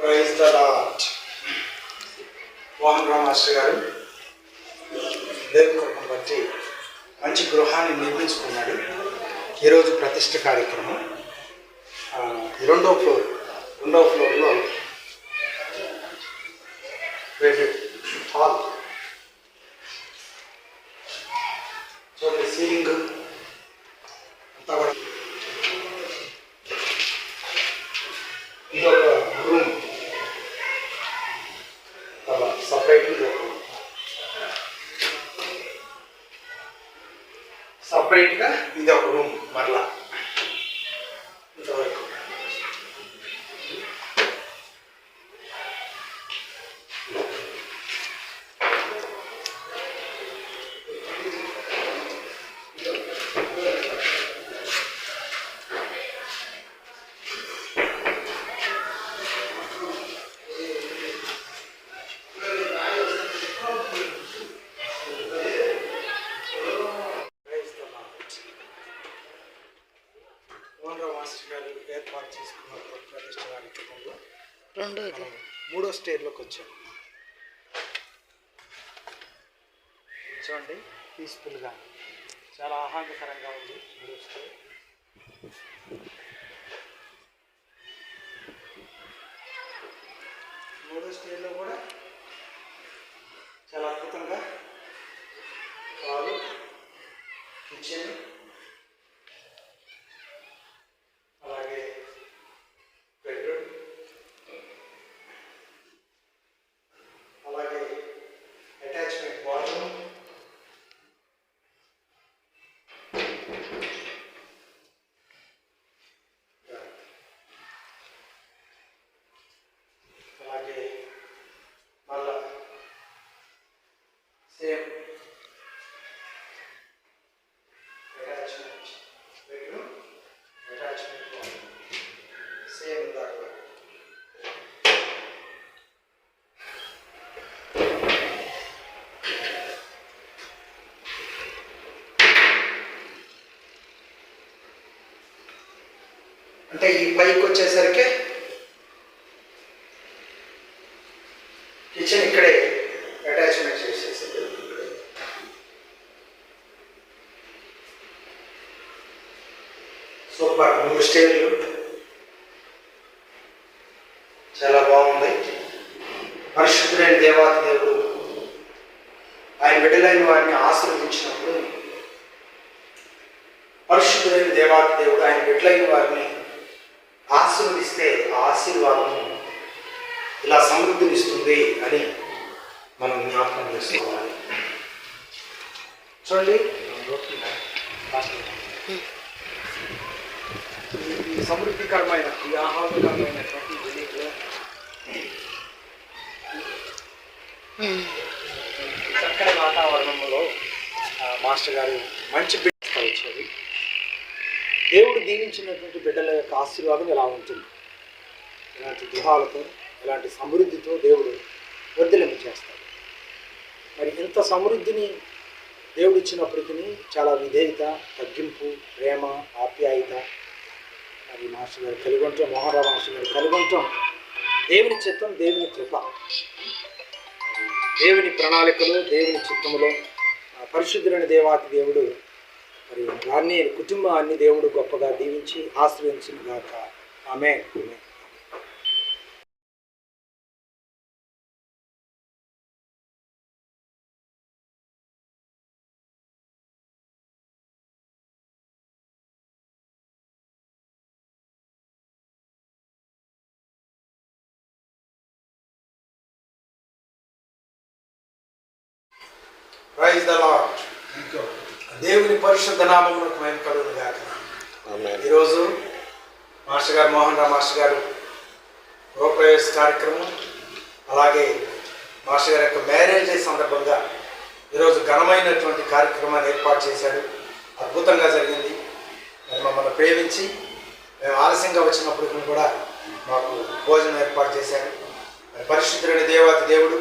Praise the lord. Mohan Ram master గారు దేవుని కృపను బట్టి మంచి గృహాన్ని నిర్మించుకున్నాడు. ఈరోజు ప్రతిష్ఠ కార్యక్రమం. రెండవ ఫ్లోర్లో హాల్ చూడండి, సీలింగ్ అంతా కూడా. ఇదొక రూమ్, సపరేట్గా ఇది ఒక రూమ్. మరలా ఇంతవరకు మాస్టర్ గారు ఏర్పాటు చేసుకున్న ప్రతిష్ఠ కార్యక్రమంలో మూడో స్టేర్లోకి వచ్చాం. చూడండి, పీస్ఫుల్గా చాలా ఆహ్లాదకరంగా ఉంది మూడో స్టేర్. మూడో స్టేర్లో కూడా చాలా అద్భుతంగా హాలు, కిచెన్, అలాగే బెడ్రూమ్, అలాగే అటాచ్మెంట్ బాత్రూమ్, అలాగే మళ్ళా same attachment bedroom, attachment bathroom, same దాకా. అంటే ఈ పైకి వచ్చేసరికి కిచెన్ ఇక్కడే అటాచ్మెంట్ చేసేసారు. సూపర్. 3 స్టేర్లు చాలా బాగుంది. పరిశుద్ధులైన దేవాతి దేవుడు ఆయన బిడ్డలైన వారిని ఆశీర్వదించినప్పుడు, పరిశుద్ధులైన దేవాతి దేవుడు ఆయన బిడ్డలైన వారిని ఆశీర్వదిస్తే ఆ ఆశీర్వాదం ఇలా సమృద్ధినిస్తుంది అని మనం జ్ఞాపకం చేసుకోవాలి. చూడండి, ఈ సమృద్ధికరమైన, ఈ ఆహ్లాదకరమైనటువంటి చక్కని వాతావరణంలో మాస్టర్ గారు మంచి బిడ్డ వచ్చేది. దేవుడు దీవించినటువంటి బిడ్డల యొక్క ఆశీర్వాదం ఎలా ఉంటుంది? ఇలాంటి గృహాలతో, ఇలాంటి సమృద్ధితో దేవుడు వర్ధిల్లింప చేస్తాడు. మరి ఇంత సమృద్ధిని దేవుడు ఇచ్చినప్పటికీ చాలా విధేయత, తగ్గింపు, ప్రేమ, ఆప్యాయత మరి మాస్టర్ గారు కలిగి ఉంటాం. మోహన్ రామ్ మాస్టర్ గారు కలిగి ఉంటాం. దేవుని చిత్తం, దేవుని కృప, దేవుని ప్రణాళికలు, దేవుని చిత్తములో పరిశుద్ధులైన దేవాతి దేవుడు మరి వారిని, కుటుంబాన్ని దేవుడు గొప్పగా దీవించి ఆశీర్వదించిన గాక. ఆమేన్. Praise the Lord. దేవుని పరిశుద్ధ నామమునకు మహిమ కలుగును గాక. ఈరోజు మాస్టర్ గారు, మోహన్ రామ్ మాస్టర్ గారు గృహప్రవేశ కార్యక్రమం, అలాగే మాస్టర్ గారి యొక్క మ్యారేజ్ డే సందర్భంగా ఈరోజు ఘనమైనటువంటి కార్యక్రమాన్ని ఏర్పాటు చేశాడు. అద్భుతంగా జరిగింది. మరి మమ్మల్ని ప్రేమించి మేము ఆలస్యంగా వచ్చినప్పటికీ కూడా మాకు భోజనం ఏర్పాటు చేశారు. పరిశుద్ధుడైన దేవాతి దేవుడు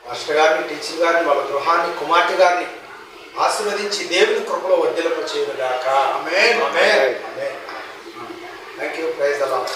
మాస్టర్ గారిని, టీచర్ గారిని, వాళ్ళ గృహాన్ని, కుమార్తె గారిని ఆశీర్వదించి దేవుని కృపలో వర్ధిల్లింపచేయును గాక. Amen. Amen. Amen. Thank you. Praise the lord.